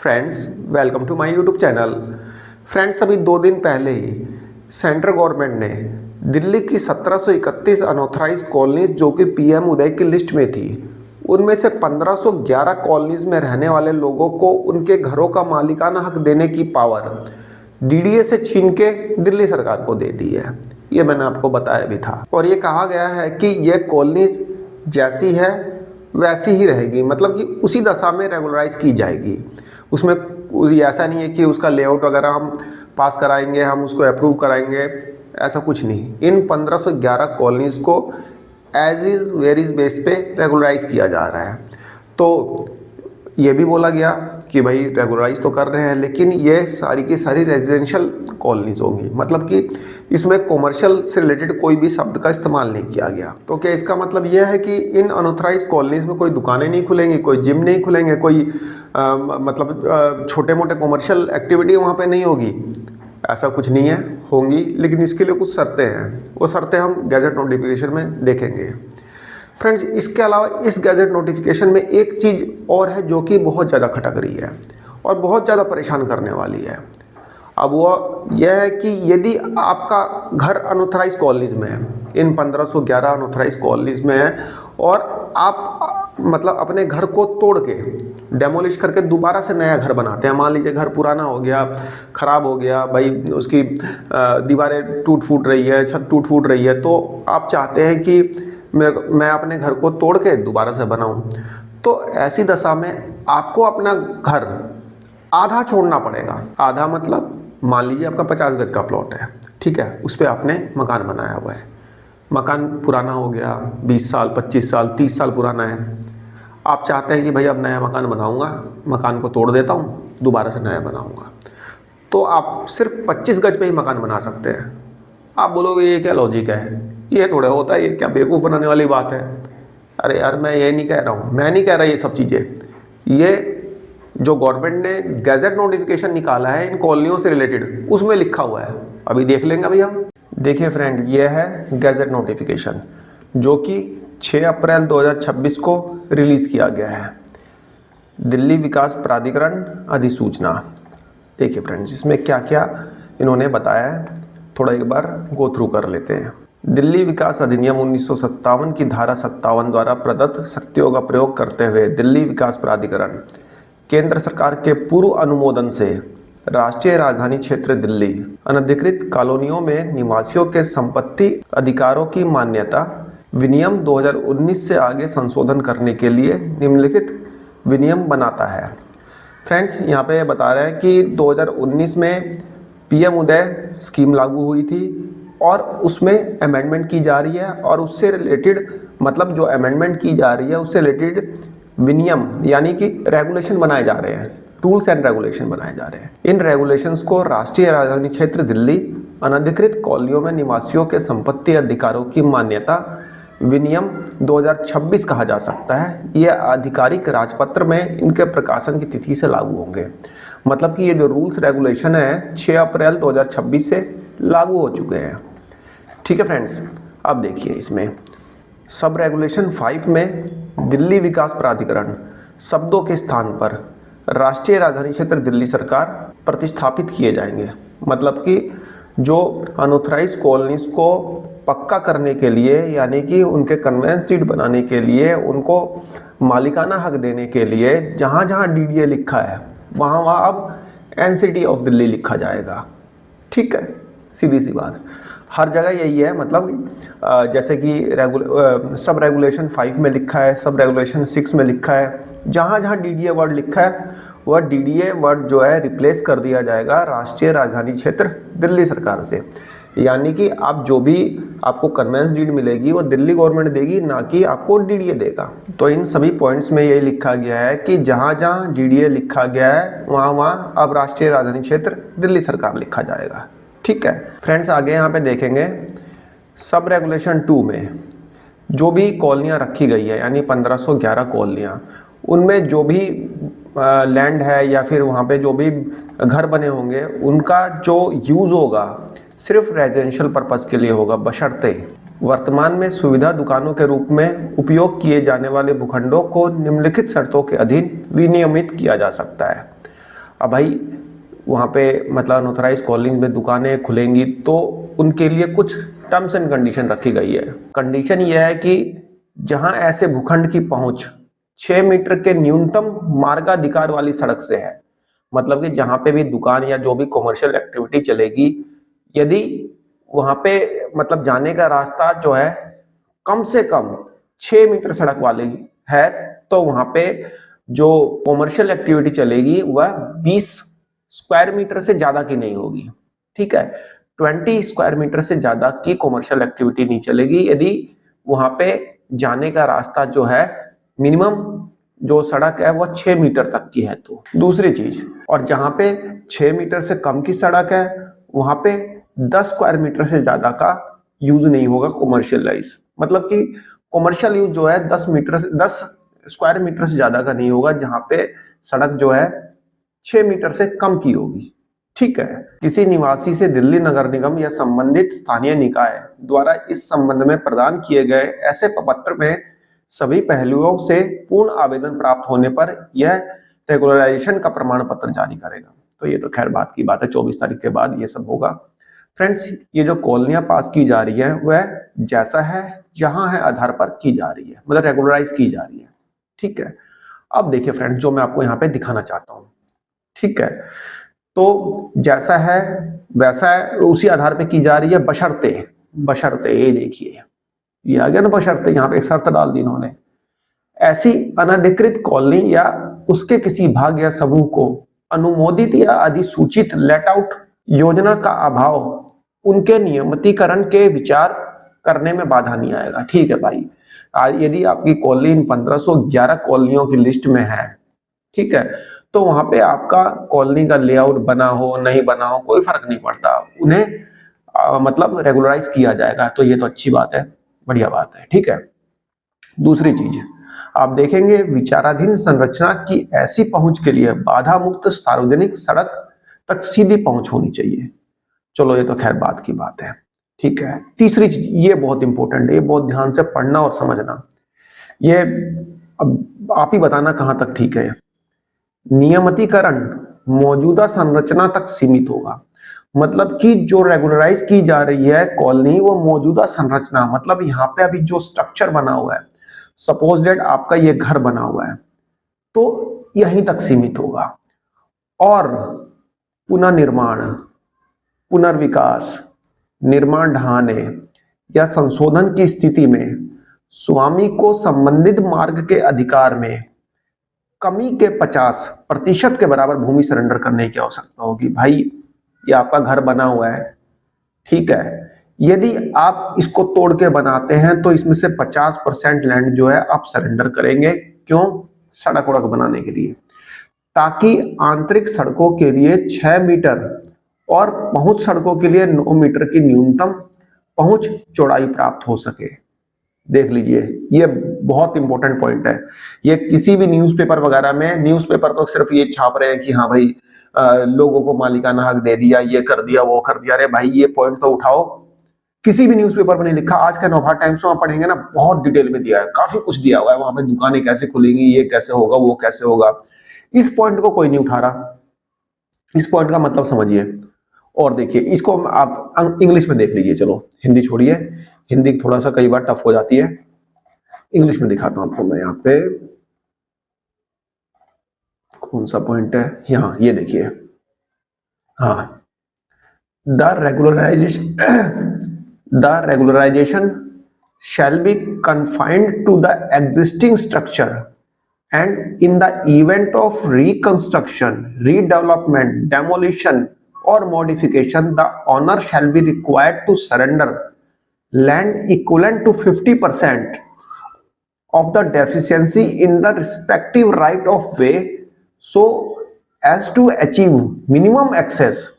Friends, welcome to my YouTube channel. Friends, अभी 2 दिन पहले ही सेंट्रल गवर्नमेंट ने दिल्ली की 1731 अनऑथराइज कॉलोनीज जो कि पीएम उदय की लिस्ट में थी, उनमें से 1511 कॉलोनीज में रहने वाले लोगों को उनके घरों का मालिकाना हक देने की पावर डीडीए से छीन के दिल्ली सरकार को दे दी है। ये मैंने आपको बताया भी था। और ये कहा गया है कि ये कॉलोनीज जैसी है वैसी ही रहेगी, मतलब कि उसी दशा में रेगुलराइज की जाएगी। उसमें ऐसा नहीं है कि उसका लेआउट वगैरह हम पास कराएंगे, हम उसको अप्रूव कराएंगे, ऐसा कुछ नहीं। इन 1511 कॉलोनीज को as is where is base पे रेगुलराइज किया जा रहा है। तो ये भी बोला गया कि भाई रेगुलराइज तो कर रहे हैं, लेकिन ये सारी की सारी रेजिडेंशियल कॉलोनीज होंगी, मतलब कि इसमें कॉमर्शियल से रिलेटेड कोई भी शब्द का इस्तेमाल नहीं किया गया। तो क्या इसका मतलब यह है कि इन अनऑथराइज कॉलोनीज में कोई दुकानें नहीं खुलेंगी, कोई जिम नहीं खुलेंगे, कोई छोटे मोटे कॉमर्शियल एक्टिविटी वहाँ पे नहीं होगी? ऐसा कुछ नहीं है, होंगी, लेकिन इसके लिए कुछ शर्तें हैं। वो शर्तें हम गैजेट नोटिफिकेशन में देखेंगे। फ्रेंड्स, इसके अलावा इस गैजेट नोटिफिकेशन में एक चीज़ और है जो कि बहुत ज़्यादा खटक रही है और बहुत ज़्यादा परेशान करने वाली है। अब वो यह है कि यदि आपका घर अनऑथराइज कॉलोनीज में है, इन 1511 अनऑथराइज कॉलोनीज में है, और आप मतलब अपने घर को तोड़ के डेमोलिश करके दोबारा से नया घर बनाते हैं। मान लीजिए घर पुराना हो गया, ख़राब हो गया, भाई उसकी दीवारें टूट फूट रही है, छत टूट फूट रही है, तो आप चाहते हैं कि मैं अपने घर को तोड़ के दोबारा से बनाऊं। तो ऐसी दशा में आपको अपना घर आधा छोड़ना पड़ेगा। आधा मतलब मान लीजिए आपका 50 गज का प्लॉट है, ठीक है, उस पर आपने मकान बनाया हुआ है। मकान पुराना हो गया, 20 साल 25 साल 30 साल पुराना है। आप चाहते हैं कि भाई अब नया मकान बनाऊंगा, मकान को तोड़ देता हूँ, दोबारा से नया बनाऊंगा। तो आप सिर्फ 25 गज पे ही मकान बना सकते हैं। आप बोलोगे ये क्या लॉजिक है, ये थोड़ा होता है, ये क्या बेवकूफ़ बनाने वाली बात है? अरे यार, मैं ये नहीं कह रहा हूँ, मैं नहीं कह रहा ये सब चीज़ें। ये जो गवर्नमेंट ने गैजेट नोटिफिकेशन निकाला है इन कॉलोनियों से रिलेटेड, उसमें लिखा हुआ है। अभी देख लेंगे अभी हम। देखिए फ्रेंड, ये है गैजेट नोटिफिकेशन जो कि 6 अप्रैल 2026 को रिलीज़ किया गया है। दिल्ली विकास प्राधिकरण अधिसूचना। देखिए फ्रेंड्स, इसमें क्या क्या इन्होंने बताया है, थोड़ा एक बार गो थ्रू कर लेते हैं। दिल्ली विकास अधिनियम 1957 की धारा 57 द्वारा प्रदत्त शक्तियों का प्रयोग करते हुए दिल्ली विकास प्राधिकरण केंद्र सरकार के पूर्व अनुमोदन से राष्ट्रीय राजधानी क्षेत्र दिल्ली अनधिकृत कॉलोनियों में निवासियों के संपत्ति अधिकारों की मान्यता विनियम 2019 से आगे संशोधन करने के लिए निम्नलिखित विनियम बनाता है। फ्रेंड्स, यहाँ पे बता रहे हैं कि 2019 में पीएम उदय स्कीम लागू हुई थी और उसमें अमेंडमेंट की जा रही है, और उससे रिलेटेड मतलब जो अमेंडमेंट की जा रही है उससे रिलेटेड विनियम यानी कि रेगुलेशन बनाए जा रहे हैं, रूल्स एंड रेगुलेशन बनाए जा रहे हैं। इन रेगुलेशंस को राष्ट्रीय राजधानी क्षेत्र दिल्ली अनधिकृत कॉलोनियों में निवासियों के संपत्ति अधिकारों की मान्यता विनियम 2026 कहा जा सकता है। ये आधिकारिक राजपत्र में इनके प्रकाशन की तिथि से लागू होंगे। मतलब कि ये जो रूल्स रेगुलेशन है 6 अप्रैल 2026 से लागू हो चुके हैं। ठीक है फ्रेंड्स, अब देखिए इसमें सब रेगुलेशन 5 में दिल्ली विकास प्राधिकरण शब्दों के स्थान पर राष्ट्रीय राजधानी क्षेत्र दिल्ली सरकार प्रतिस्थापित किए जाएंगे। मतलब कि जो अनऑथराइज कॉलोनीज को पक्का करने के लिए, यानी कि उनके कन्वेंस डीड बनाने के लिए, उनको मालिकाना हक देने के लिए जहाँ जहाँ डीडीए लिखा है वहाँ वहाँ अब एनसीटी ऑफ दिल्ली लिखा जाएगा। ठीक है, सीधी सी बात, हर जगह यही है। मतलब जैसे कि सब रेगुलेशन 5 में लिखा है, सब रेगुलेशन 6 में लिखा है, जहाँ जहाँ डीडीए वर्ड लिखा है वह डीडीए वर्ड जो है रिप्लेस कर दिया जाएगा राष्ट्रीय राजधानी क्षेत्र दिल्ली सरकार से। यानी कि आप जो भी आपको कन्वेंस डीड मिलेगी वो दिल्ली गवर्नमेंट देगी, ना कि आपको डीडीए देगा। तो इन सभी पॉइंट्स में यही लिखा गया है कि जहाँ जहाँ डीडीए लिखा गया है वहाँ वहाँ अब राष्ट्रीय राजधानी क्षेत्र दिल्ली सरकार लिखा जाएगा। ठीक है फ्रेंड्स, आगे यहाँ पे देखेंगे सब रेगुलेशन 2 में जो भी कॉलोनियाँ रखी गई है, यानी 1511 कॉलोनियाँ, उनमें जो भी लैंड है या फिर वहाँ पे जो भी घर बने होंगे, उनका जो यूज़ होगा सिर्फ रेजिडेंशियल पर्पस के लिए होगा, बशर्ते वर्तमान में सुविधा दुकानों के रूप में उपयोग किए जाने वाले भूखंडों को निम्नलिखित शर्तों के अधीन विनियमित किया जा सकता है। अब भाई वहाँ पे मतलब अनऑथराइज कॉलोनी में दुकानें खुलेंगी तो उनके लिए कुछ टर्म्स एंड कंडीशन रखी गई है। कंडीशन ये है कि जहां ऐसे भूखंड की पहुंच 6 मीटर के न्यूनतम मार्गाधिकार वाली सड़क से है, मतलब कि जहां पे भी दुकान या जो भी कॉमर्शियल एक्टिविटी चलेगी, यदि वहां पे मतलब जाने का रास्ता जो है कम से कम 6 मीटर सड़क वाली है, तो वहां पे जो कॉमर्शियल एक्टिविटी चलेगी वह 20 स्क्वायर मीटर से ज्यादा की नहीं होगी। ठीक है, 20 स्क्वायर मीटर से ज्यादा की कॉमर्शियल एक्टिविटी नहीं चलेगी यदि वहां पे जाने का रास्ता जो है मिनिमम जो सड़क है वह 6 मीटर तक की है। तो दूसरी चीज, और जहां पे 6 मीटर से कम की सड़क है वहां पे 10 स्क्वायर मीटर से ज्यादा का यूज नहीं होगा कॉमर्शियलाइज, मतलब कि कॉमर्शियल यूज जो है 10 स्क्वायर मीटर से ज्यादा का नहीं होगा जहां पे सड़क जो है 6 मीटर से कम की होगी। ठीक है, किसी निवासी से दिल्ली नगर निगम या संबंधित स्थानीय निकाय द्वारा इस संबंध में प्रदान किए गए ऐसे प्रपत्र में सभी पहलुओं से पूर्ण आवेदन प्राप्त होने पर यह रेगुलराइजेशन का प्रमाण पत्र जारी करेगा। तो ये तो खैर बात की बात है, 24 तारीख के बाद ये सब होगा। फ्रेंड्स, ये जो कॉलोनियां पास की जा रही है वह जैसा है जहां है आधार पर की जा रही है, मतलब रेगुलराइज की जा रही है। ठीक है, अब देखिए फ्रेंड्स, जो मैं आपको यहाँ पे दिखाना चाहता हूँ, ठीक है, तो जैसा है वैसा है, उसी आधार पे की जा रही है, बशर्ते बशर्ते ये देखिए, ये आ गया ना बशर्ते, यहाँ पे एक शर्त डाल दी इन्होंने, ऐसी अनधिकृत कॉलोनी या उसके किसी भाग या समूह को अनुमोदित या अधिसूचित लेट आउट योजना का अभाव उनके नियमितीकरण के विचार करने में बाधा नहीं आएगा। ठीक है भाई, यदि आपकी कॉलोनी 1511 कॉलोनियों की लिस्ट में है, ठीक है, तो वहां पे आपका कॉलोनी का लेआउट बना हो नहीं बना हो कोई फर्क नहीं पड़ता, उन्हें मतलब रेगुलराइज किया जाएगा। तो ये तो अच्छी बात है, बढ़िया बात है। ठीक है, दूसरी चीज आप देखेंगे, विचाराधीन संरचना की ऐसी पहुंच के लिए बाधा मुक्त सार्वजनिक सड़क तक सीधी पहुंच होनी चाहिए। चलो ये तो खैर बात की बात है। ठीक है, तीसरी चीज, ये बहुत इंपॉर्टेंट है, ये बहुत ध्यान से पढ़ना और समझना, ये अब आप ही बताना कहां तक ठीक है। नियमितीकरण मौजूदा संरचना तक सीमित होगा, मतलब कि जो रेगुलराइज की जा रही है कॉलोनी वो मौजूदा संरचना, मतलब यहाँ पे अभी जो स्ट्रक्चर बना हुआ है, सपोज डेट आपका ये घर बना हुआ है तो यहीं तक सीमित होगा, और पुनर्निर्माण, पुनर्विकास, निर्माण ढहाने या संशोधन की स्थिति में स्वामी को संबंधित मार्ग के अधिकार में कमी के 50% के बराबर भूमि सरेंडर करने की आवश्यकता होगी। भाई ये आपका घर बना हुआ है, ठीक है, यदि आप इसको तोड़ के बनाते हैं तो इसमें से 50% लैंड जो है आप सरेंडर करेंगे। क्यों? सड़क वड़क बनाने के लिए, ताकि आंतरिक सड़कों के लिए 6 मीटर और पहुंच सड़कों के लिए 9 मीटर की न्यूनतम पहुंच चौड़ाई प्राप्त हो सके। देख लीजिए, ये बहुत इंपॉर्टेंट पॉइंट है। ये किसी भी न्यूज़पेपर वगैरह में, न्यूज़पेपर तो सिर्फ ये छाप रहे हैं कि हाँ भाई लोगों को मालिकाना हक दे दिया, ये कर दिया, वो कर दिया। अरे भाई ये पॉइंट तो उठाओ, किसी भी न्यूज़पेपर में नहीं लिखा। आज का नवभारत टाइम्स में पढ़ेंगे ना, बहुत डिटेल में दिया है, काफी कुछ दिया हुआ है, वहां पे दुकानें कैसे खुलेंगी, ये कैसे होगा, वो कैसे होगा। इस पॉइंट को कोई नहीं उठा रहा, इस पॉइंट का मतलब समझिए। और देखिए, इसको आप इंग्लिश में देख लीजिए, चलो हिंदी छोड़िए, हिंदी थोड़ा सा कई बार टफ हो जाती है, इंग्लिश में दिखाता हूं आपको मैं। यहाँ पे कौन सा पॉइंट है, यहाँ ये देखिए, हाँ, the regularisation shall be confined to the existing structure, and in the event of reconstruction, redevelopment, demolition or modification, the owner shall be required to surrender land equivalent to 50% of the deficiency in the respective right of way, so as to achieve minimum access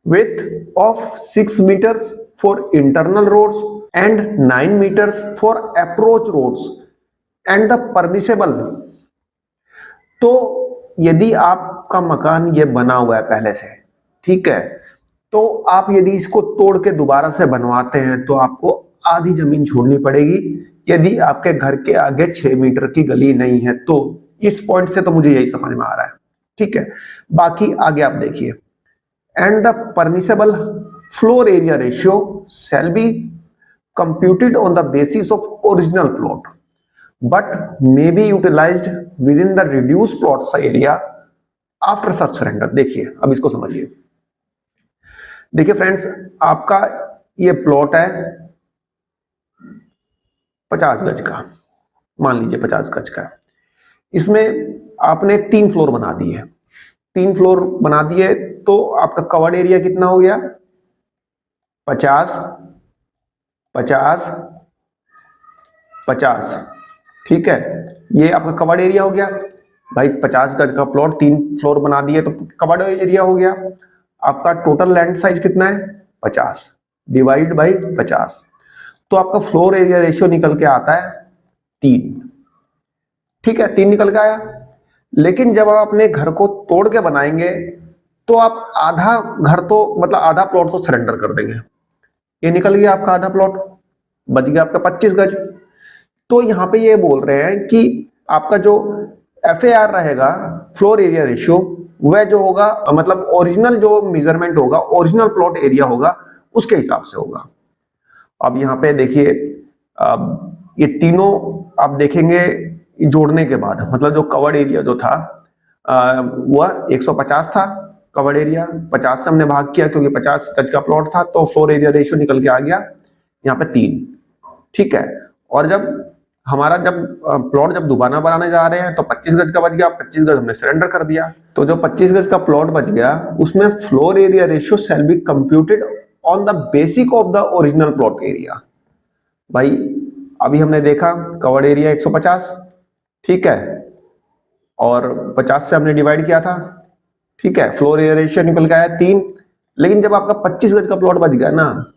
width of 6 meters for internal roads and 9 meters for approach roads and the permissible। तो यदि आपका मकान ये बना हुआ है पहले से, ठीक है, तो आप यदि इसको तोड़ के दोबारा से बनवाते हैं तो आपको आधी जमीन छोड़नी पड़ेगी, यदि आपके घर के आगे 6 मीटर की गली नहीं है तो। इस पॉइंट से तो मुझे यही समझ में आ रहा है, ठीक है। बाकी आगे आप देखिए, and the permissible floor area ratio shall be computed on the basis of original plot but may be utilized within the reduced plots area after such surrender। देखिए अब इसको समझिए। देखिए फ्रेंड्स, आपका ये प्लॉट है 50 गज का, मान लीजिए 50 गज का। इसमें आपने 3 फ्लोर बना दिए, 3 फ्लोर बना दिए तो आपका कवर्ड एरिया कितना हो गया? 50 50 50। ठीक है, ये आपका कवर्ड एरिया हो गया भाई। 50 गज का प्लॉट 3 फ्लोर बना दिए तो कवर्ड एरिया हो गया। आपका टोटल लैंड साइज कितना है? 50 डिवाइड बाई 50, तो आपका फ्लोर एरिया रेशियो निकल के आता है 3। ठीक है, 3 निकल के आया। लेकिन जब आप अपने घर को तोड़ के बनाएंगे तो आप आधा घर तो मतलब आधा प्लॉट तो सरेंडर कर देंगे। ये निकल गया आपका आधा प्लॉट, बच गया आपका 25 गज। तो यहां पे ये बोल रहे हैं कि आपका जो FAR रहेगा, फ्लोर एरिया रेशियो, वह जो होगा मतलब ओरिजिनल जो मेजरमेंट होगा, ओरिजिनल प्लॉट एरिया होगा, उसके हिसाब से होगा। अब यहाँ पे देखिए, ये तीनों आप देखेंगे जोड़ने के बाद, मतलब जो कवर्ड एरिया जो था वह 150 था कवर्ड एरिया, 50 से हमने भाग किया क्योंकि 50 गज का प्लॉट था, तो फ्लोर एरिया रेशियो निकल के आ गया यहाँ पे 3। ठीक है, और जब हमारा प्लॉट जब दोबारा बनाने जा रहे हैं तो 25 गज का बच गया, 25 गज हमने सरेंडर कर दिया। तो जो 25 गज का प्लॉट बच गया उसमें floor area ratio shall be computed on the basic of the original plot area. भाई अभी हमने देखा कवर्ड एरिया 150, ठीक है, और 50 से हमने डिवाइड किया था। ठीक है, फ्लोर एरिया रेशियो निकल के आया 3। लेकिन जब आपका 25 गज का प्लॉट बच गया ना,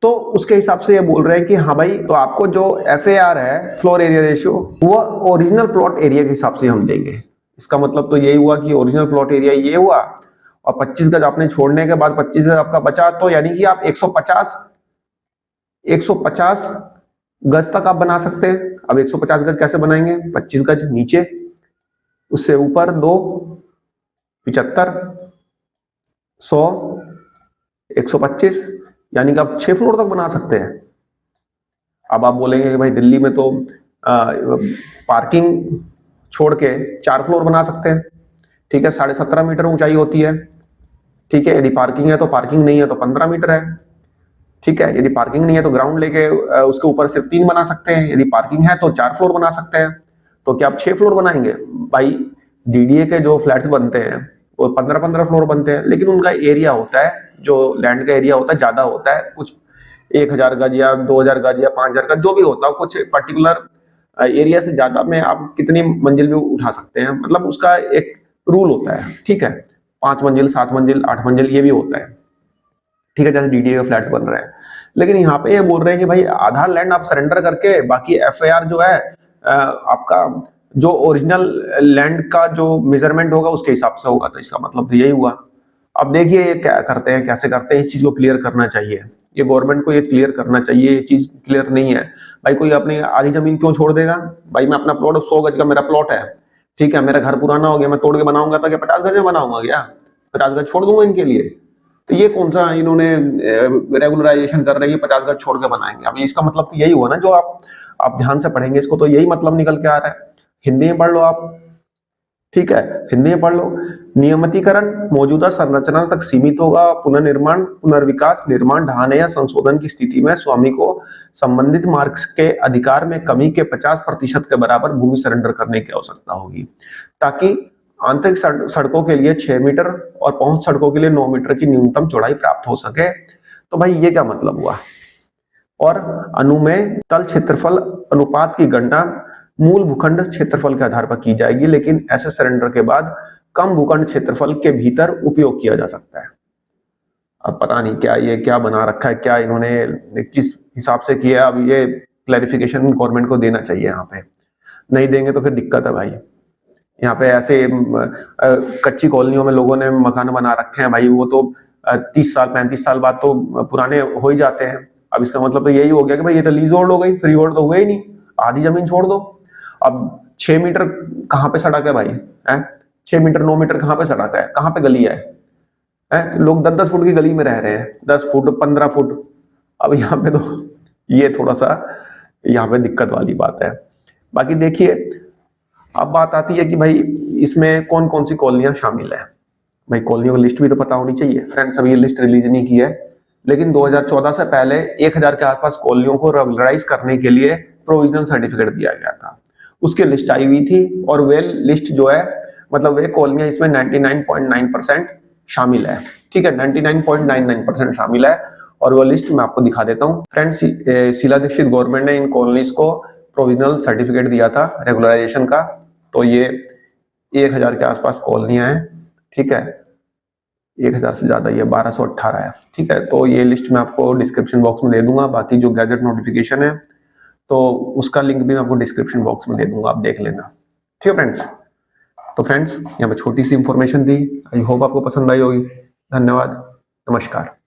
तो उसके हिसाब से ये बोल रहे हैं कि हाँ भाई, तो आपको जो FAR है, फ्लोर एरिया रेशियो, वो ओरिजिनल प्लॉट एरिया के हिसाब से हम देंगे। इसका मतलब तो यही हुआ कि ओरिजिनल प्लॉट एरिया ये हुआ, और 25 गज आपने छोड़ने के बाद 25 गज आपका बचा, तो यानी कि आप 150 गज तक आप बना सकते हैं। अब 150 गज कैसे बनाएंगे? 25 गज नीचे, उससे ऊपर 2, 75, 100, 125, यानी कि आप 6 फ्लोर तक बना सकते हैं। अब आप बोलेंगे कि भाई दिल्ली में तो पार्किंग छोड़ के 4 फ्लोर बना सकते हैं। ठीक है, 17.5 मीटर ऊंचाई होती है। ठीक है, यदि पार्किंग है तो, पार्किंग नहीं है तो 15 मीटर है। ठीक है, यदि पार्किंग नहीं है तो ग्राउंड लेके उसके ऊपर सिर्फ 3 बना सकते हैं। यदि पार्किंग है तो 4 फ्लोर बना सकते हैं। तो क्या आप 6 फ्लोर बनाएंगे? भाई DDA के जो फ्लैट्स बनते हैं वो 15-15 फ्लोर बनते हैं, लेकिन उनका एरिया होता है, जो लैंड का एरिया होता है ज्यादा होता है, कुछ 1000 गज या 2000 गज या 5000 गज जो भी होता है, कुछ पर्टिकुलर एरिया से ज्यादा में आप कितनी मंजिल भी उठा सकते हैं, मतलब उसका एक रूल होता है। ठीक है, 5 मंजिल, 7 मंजिल, 8 मंजिल ये भी होता है। ठीक है, जैसे DDA के फ्लैट्स बन रहे हैं। लेकिन यहाँ पे ये बोल रहे हैं कि भाई आधा लैंड आप सरेंडर करके, बाकी FAR जो है आपका जो ओरिजिनल लैंड का जो मेजरमेंट होगा उसके हिसाब से होगा। तो इसका मतलब तो यही हुआ। अब देखिए ये क्या करते हैं, कैसे करते हैं, इस चीज को क्लियर करना चाहिए। ये गवर्नमेंट को ये क्लियर करना चाहिए, ये चीज क्लियर नहीं है। भाई कोई अपनी आधी जमीन क्यों छोड़ देगा? भाई मैं अपना प्लॉट 100 गज का मेरा प्लॉट है, ठीक है, मेरा घर पुराना हो गया, मैं तोड़ के बनाऊंगा तो क्या 50 गज में बनाऊंगा? क्या 50 गज छोड़ दूंगा इनके लिए? तो ये कौन सा इन्होंने रेगुलराइजेशन कर रही है 50 गज छोड़ के बनाएंगे? अब इसका मतलब तो यही हुआ ना, जो आप ध्यान से पढ़ेंगे इसको तो यही मतलब निकल के आ रहा है। हिंदी में पढ़ लो आप, ठीक है, हिंदी में पढ़ लो। नियमितीकरण मौजूदा संरचना तक सीमित होगा। पुनर्निर्माण, पुनर्विकास, निर्माण, ढहाने या संशोधन की स्थिति में स्वामी को संबंधित मार्ग के अधिकार में कमी के 50% के बराबर भूमि सरेंडर करने की आवश्यकता होगी, ताकि आंतरिक सड़कों के लिए 6 मीटर और पहुंच सड़कों के लिए 9 मीटर की न्यूनतम चौड़ाई प्राप्त हो सके। तो भाई ये क्या मतलब हुआ? और अनुमेय तल क्षेत्रफल अनुपात की गणना मूल भूखंड क्षेत्रफल के आधार पर की जाएगी, लेकिन ऐसे सरेंडर के बाद कम भूखंड क्षेत्रफल के भीतर उपयोग किया जा सकता है। अब पता नहीं क्या ये क्या बना रखा है, क्या इन्होंने किस हिसाब से किया। अब ये क्लैरिफिकेशन गवर्नमेंट को देना चाहिए। यहाँ पे नहीं देंगे तो फिर दिक्कत है भाई। यहाँ पे ऐसे कच्ची कॉलोनियों में लोगों ने मकान बना रखे हैं भाई, वो तो 30 साल 35 साल बाद तो पुराने हो ही जाते हैं। अब इसका मतलब तो यही हो गया कि भाई ये तो लीज होल्ड हो गई, फ्री होल्ड तो हुए ही नहीं, आधी जमीन छोड़ दो। अब 6 मीटर कहाँ पे सड़क है भाई? है 6 मीटर 9 मीटर कहाँ पे सड़क है, कहाँ पे गली है? लोग 10-10 फुट की गली में रह रहे हैं, 10 फुट 15 फुट। अब यहाँ पे तो ये थोड़ा सा यहाँ पे दिक्कत वाली बात है। बाकी देखिए, अब बात आती है कि भाई इसमें कौन कौन सी कॉलोनियां शामिल है। भाई कॉलोनियों की लिस्ट भी तो पता होनी चाहिए। फ्रेंड्स अभी ये लिस्ट रिलीज नहीं की है, लेकिन 2014 से पहले 1000 के आसपास कॉलोनियों को रेगुलराइज करने के लिए प्रोविजनल सर्टिफिकेट दिया गया था। उसकी लिस्ट आई हुई थी और वे लिस्ट जो है, मतलब वे कॉलोनियां इसमें 99.9% शामिल है। ठीक है, 99.99% शामिल है। और वो लिस्ट मैं आपको दिखा देता हूँ। फ्रेंड्स, शीला दीक्षित गवर्नमेंट ने इन कॉलोनीज को प्रोविजनल सर्टिफिकेट दिया था रेगुलराइजेशन का। तो ये 1000 के आसपास कॉलोनियां हैं। ठीक है, 1000 से ज्यादा, ये 1218 है। ठीक है, तो ये लिस्ट मैं आपको डिस्क्रिप्शन बॉक्स में दे दूंगा। बाकी जो गैजेट नोटिफिकेशन है तो उसका लिंक भी मैं आपको डिस्क्रिप्शन बॉक्स में दे दूंगा, आप देख लेना। ठीक है फ्रेंड्स, तो फ्रेंड्स यहाँ पे छोटी सी इंफॉर्मेशन दी, आई होप आपको पसंद आई होगी। धन्यवाद, नमस्कार।